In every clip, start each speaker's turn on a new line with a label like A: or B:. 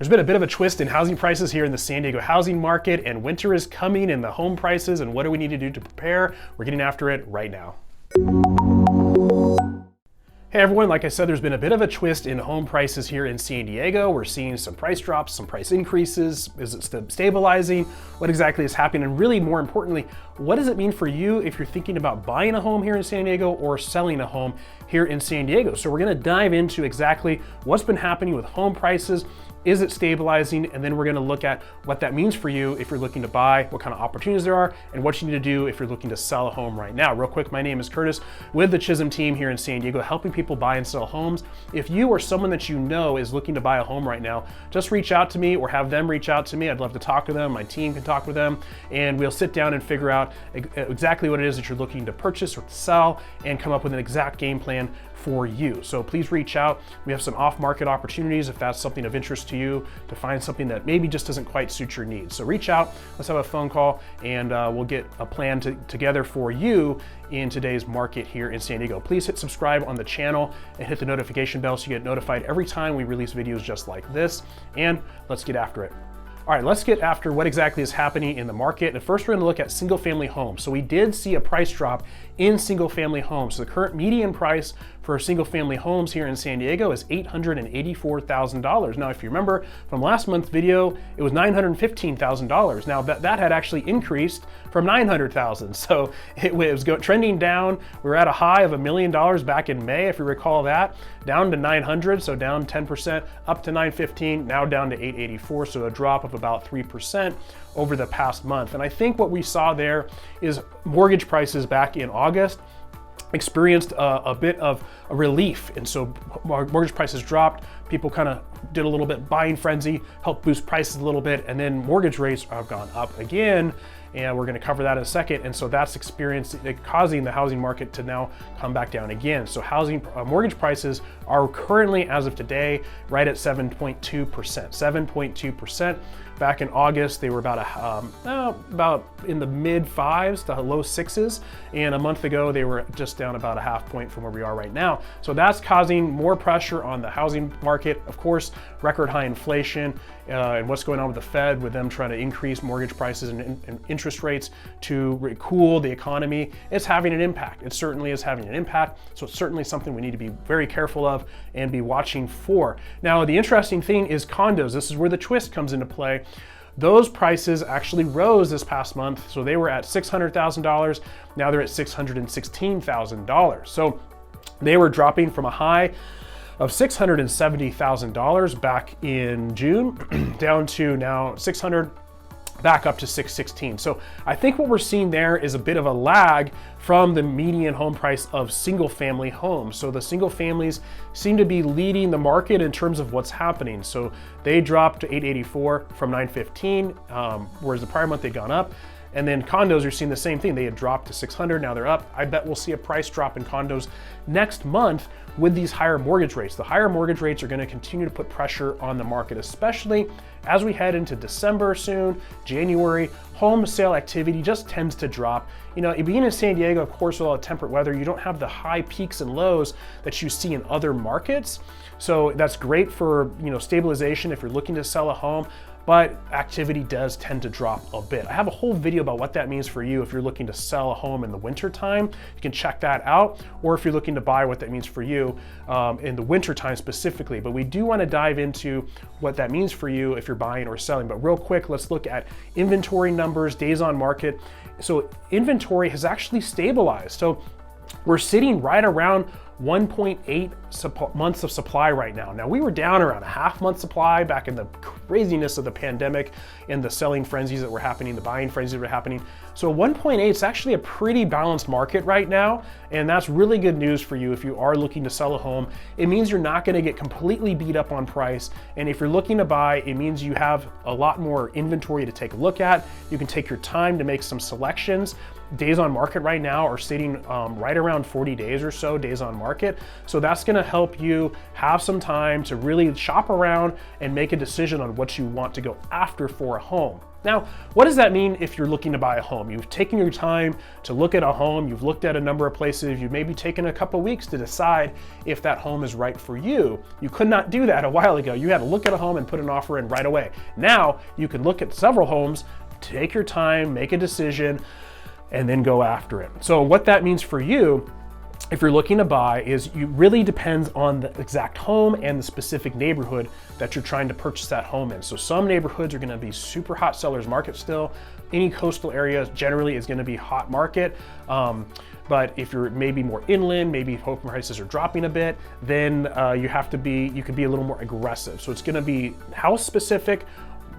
A: There's been a bit of a twist in housing prices here in the San Diego housing market, and winter is coming in the home prices, and what do we need to do to prepare? We're getting after it right now. Hey everyone, like I said, there's been a bit of a twist in home prices here in San Diego. We're seeing some price drops, some price increases. Is it stabilizing? What exactly is happening? And really more importantly, what does it mean for you if you're thinking about buying a home here in San Diego or selling a home here in San Diego? So we're gonna dive into exactly what's been happening with home prices. Is it stabilizing? And then we're gonna look at what that means for you if you're looking to buy, what kind of opportunities there are, and what you need to do if you're looking to sell a home right now. Real quick, my name is Curtis with the Chism Team here in San Diego, helping people buy and sell homes. If you or someone that you know is looking to buy a home right now, just reach out to me or have them reach out to me. I'd love to talk to them. My team can talk with them, and we'll sit down and figure out exactly what it is that you're looking to purchase or to sell and come up with an exact game plan for you. So please reach out. We have some off-market opportunities if that's something of interest to you, to find something that maybe just doesn't quite suit your needs. So reach out, let's have a phone call, and we'll get a plan together for you in today's market here in San Diego. Please hit subscribe on the channel and hit the notification bell so you get notified every time we release videos just like this, and let's get after it. All right, let's get after what exactly is happening in the market. And first we're gonna look at single family homes. So we did see a price drop in single family homes. So the current median price for single family homes here in San Diego is $884,000. Now, if you remember from last month's video, it was $915,000. Now that had actually increased from $900,000. So it was trending down. We were at a high of $1 million back in May, if you recall that, down to 900, so down 10%, up to 915, now down to 884, so a drop of about 3% over the past month. And I think what we saw there is mortgage prices back in August experienced a bit of a relief. And so mortgage prices dropped, people kind of did a little bit buying frenzy, helped boost prices a little bit, and then mortgage rates have gone up again. And we're going to cover that in a second. And so that's causing the housing market to now come back down again. So mortgage prices are currently, as of today, right at 7.2%. 7.2%. Back in August, they were about in the mid fives to low sixes. And a month ago, they were just down about a half point from where we are right now. So that's causing more pressure on the housing market. Of course, record high inflation and what's going on with the Fed, with them trying to increase mortgage prices and interest rates to cool the economy. It's having an impact. It certainly is having an impact. So it's certainly something we need to be very careful of and be watching for. Now, the interesting thing is condos. This is where the twist comes into play. Those prices actually rose this past month. So they were at $600,000. Now they're at $616,000. So they were dropping from a high of $670,000 back in June down to now back up to 616. So I think what we're seeing there is a bit of a lag from the median home price of single family homes. So the single families seem to be leading the market in terms of what's happening. So they dropped to 884 from 915, whereas the prior month they'd gone up. And then condos are seeing the same thing. They had dropped to 600, now they're up. I bet we'll see a price drop in condos next month with these higher mortgage rates. The higher mortgage rates are gonna continue to put pressure on the market, especially as we head into December soon, January. Home sale activity just tends to drop. You know, being in San Diego, of course, with all the temperate weather, you don't have the high peaks and lows that you see in other markets. So that's great for, stabilization if you're looking to sell a home, but activity does tend to drop a bit. I have a whole video about what that means for you if you're looking to sell a home in the winter time. You can check that out, or if you're looking to buy, what that means for you in the winter time specifically. But we do want to dive into what that means for you if you're buying or selling. But real quick, let's look at inventory numbers, days on market. So inventory has actually stabilized. So we're sitting right around 1.8 months of supply right now. Now, we were down around a half month supply back in the craziness of the pandemic and the selling frenzies that were happening, the buying frenzies that were happening. So 1.8 is actually a pretty balanced market right now, and that's really good news for you if you are looking to sell a home. It means you're not gonna get completely beat up on price, and if you're looking to buy, it means you have a lot more inventory to take a look at. You can take your time to make some selections. Days on market right now are sitting right around 40 days or so, days on market. So that's gonna help you have some time to really shop around and make a decision on what you want to go after for a home. Now, what does that mean if you're looking to buy a home? You've taken your time to look at a home, you've looked at a number of places, you've maybe taken a couple weeks to decide if that home is right for you. You could not do that a while ago. You had to look at a home and put an offer in right away. Now, you can look at several homes, take your time, make a decision, and then go after it. So what that means for you, if you're looking to buy, is it really depends on the exact home and the specific neighborhood that you're trying to purchase that home in. So some neighborhoods are gonna be super hot seller's market still. Any coastal area generally is gonna be hot market. But if you're maybe more inland, maybe home prices are dropping a bit, then you can be a little more aggressive. So it's gonna be house specific.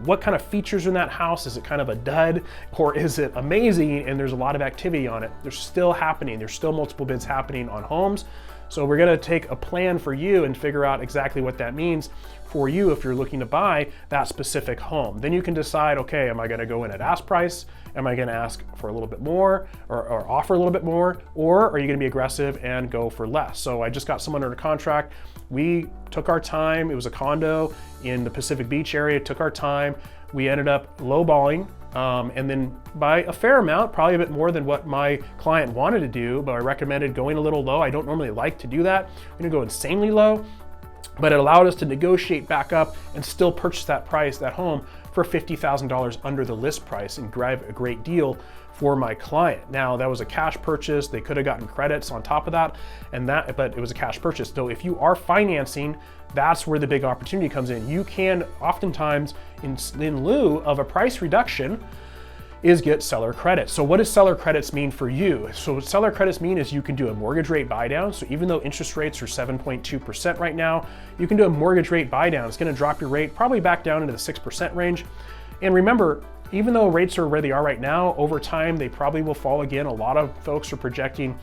A: What kind of features in that house? Is it kind of a dud, or is it amazing and there's a lot of activity on it? They're still happening. There's still multiple bids happening on homes. So we're gonna take a plan for you and figure out exactly what that means for you if you're looking to buy that specific home. Then you can decide, okay, am I gonna go in at ask price? Am I gonna ask for a little bit more or offer a little bit more? Or are you gonna be aggressive and go for less? So I just got someone under contract. We took our time. It was a condo in the Pacific Beach area, took our time. We ended up lowballing, and then by a fair amount, probably a bit more than what my client wanted to do, but I recommended going a little low. I don't normally like to do that. I'm gonna go insanely low, but it allowed us to negotiate back up and still purchase that home for $50,000 under the list price and drive a great deal for my client. Now, that was a cash purchase. They could have gotten credits on top of that, but it was a cash purchase. So if you are financing, that's where the big opportunity comes in. You can oftentimes, in lieu of a price reduction, is get seller credits. So what does seller credits mean for you? So what seller credits mean is you can do a mortgage rate buy down. So even though interest rates are 7.2% right now, you can do a mortgage rate buy down. It's gonna drop your rate probably back down into the 6% range. And remember, even though rates are where they are right now, over time, they probably will fall again. A lot of folks are projecting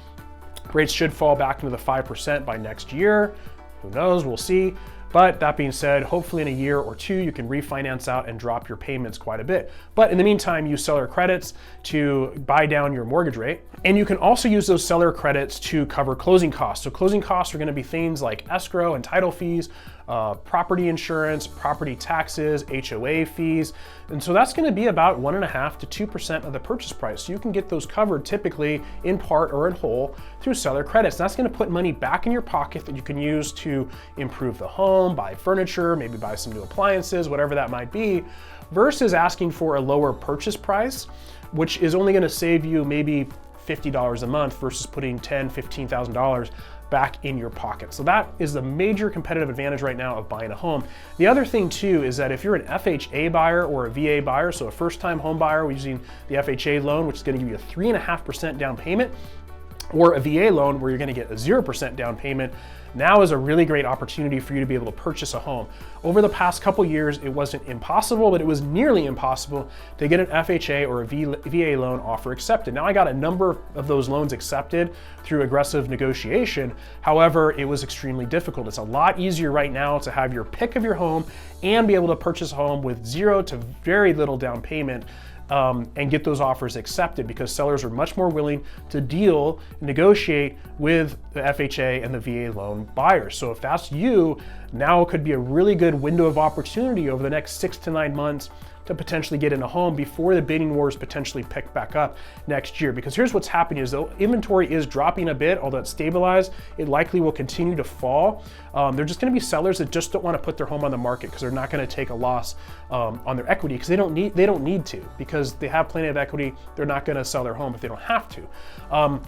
A: rates should fall back into the 5% by next year. Who knows, we'll see. But that being said, hopefully in a year or two, you can refinance out and drop your payments quite a bit. But in the meantime, use seller credits to buy down your mortgage rate. And you can also use those seller credits to cover closing costs. So closing costs are gonna be things like escrow and title fees, property insurance, property taxes, HOA fees. And so that's gonna be about 1.5% to 2% of the purchase price. So you can get those covered typically in part or in whole through seller credits. And that's gonna put money back in your pocket that you can use to improve the home, buy furniture, maybe buy some new appliances, whatever that might be, versus asking for a lower purchase price, which is only gonna save you maybe $50 a month versus putting $10,000, $15,000 back in your pocket. So that is the major competitive advantage right now of buying a home. The other thing too is that if you're an FHA buyer or a VA buyer, so a first-time home buyer, we're using the FHA loan, which is gonna give you a 3.5% down payment, or a VA loan where you're gonna get a 0% down payment, now is a really great opportunity for you to be able to purchase a home. Over the past couple years, it wasn't impossible, but it was nearly impossible to get an FHA or a VA loan offer accepted. Now I got a number of those loans accepted through aggressive negotiation. However, it was extremely difficult. It's a lot easier right now to have your pick of your home and be able to purchase a home with 0 to very little down payment and get those offers accepted, because sellers are much more willing to negotiate with the FHA and the VA loan buyers. So if that's you, now could be a really good window of opportunity over the next 6 to 9 months to potentially get in a home before the bidding wars potentially pick back up next year. Because here's what's happening is though inventory is dropping a bit, although it's stabilized, it likely will continue to fall. They're just gonna be sellers that just don't wanna put their home on the market because they're not gonna take a loss on their equity, because they don't need to, because they have plenty of equity. They're not gonna sell their home if they don't have to.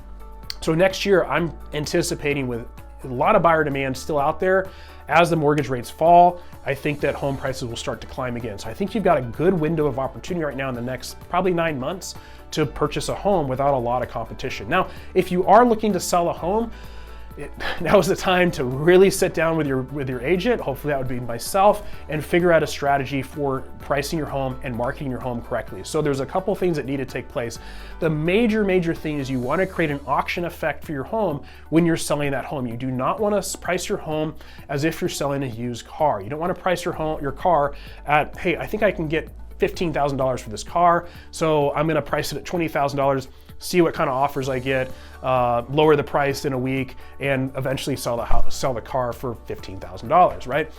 A: So next year, I'm anticipating with a lot of buyer demand still out there. As the mortgage rates fall, I think that home prices will start to climb again. So I think you've got a good window of opportunity right now in the next probably 9 months to purchase a home without a lot of competition. Now, if you are looking to sell a home, now is the time to really sit down with your agent, hopefully that would be myself, and figure out a strategy for pricing your home and marketing your home correctly. So there's a couple things that need to take place. The major thing is you want to create an auction effect for your home when you're selling that home. You do not want to price your home as if you're selling a used car. You don't want to price your car at, hey, I think I can get $15,000 for this car, so I'm gonna price it at $20,000, see what kind of offers I get, lower the price in a week, and eventually sell the car for $15,000, right?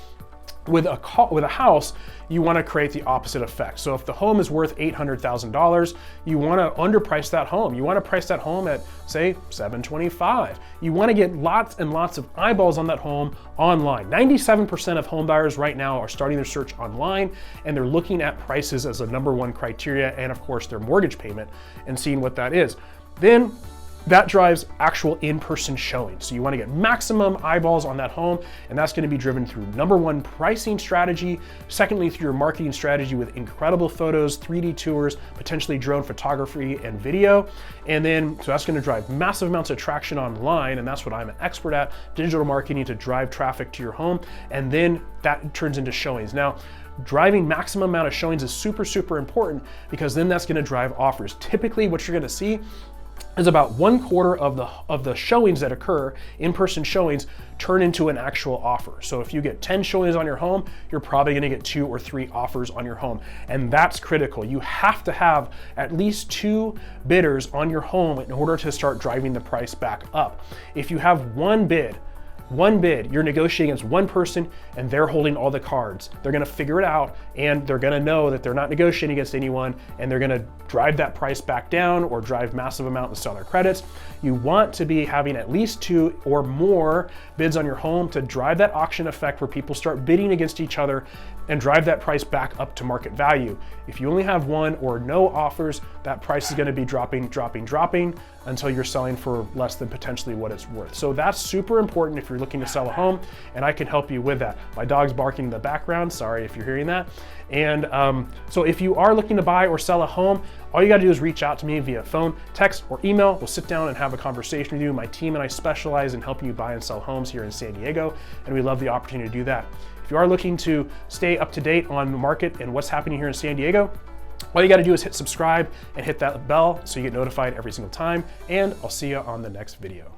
A: With a house, you want to create the opposite effect. So if the home is worth $800,000, you want to underprice that home. You want to price that home at, say, $725,000. You want to get lots and lots of eyeballs on that home online. 97% of home buyers right now are starting their search online, and they're looking at prices as a #1 criteria, and of course their mortgage payment, and seeing what that is. Then that drives actual in-person showings. So you want to get maximum eyeballs on that home, and that's going to be driven through #1 pricing strategy, secondly through your marketing strategy with incredible photos, 3D tours, potentially drone photography and video. And then, so that's going to drive massive amounts of traction online, and that's what I'm an expert at, digital marketing to drive traffic to your home, and then that turns into showings. Now, driving maximum amount of showings is super, super important, because then that's going to drive offers. Typically what you're going to see is about 1/4 of the showings that occur, in-person showings, turn into an actual offer. So if you get 10 showings on your home, you're probably gonna get 2 or 3 offers on your home. And that's critical. You have to have at least 2 bidders on your home in order to start driving the price back up. If you have one bid, you're negotiating against one person and they're holding all the cards. They're gonna figure it out, and they're gonna know that they're not negotiating against anyone, and they're gonna drive that price back down or drive massive amount of seller credits. You want to be having at least 2 or more bids on your home to drive that auction effect where people start bidding against each other and drive that price back up to market value. If you only have 1 or no offers, that price is gonna be dropping until you're selling for less than potentially what it's worth. So that's super important if you're looking to sell a home, and I can help you with that. My dog's barking in the background, sorry if you're hearing that. And so if you are looking to buy or sell a home, all you gotta do is reach out to me via phone, text, or email. We'll sit down and have a conversation with you. My team and I specialize in helping you buy and sell homes here in San Diego, and we love the opportunity to do that. If you are looking to stay up to date on the market and what's happening here in San Diego, all you gotta do is hit subscribe and hit that bell so you get notified every single time, and I'll see you on the next video.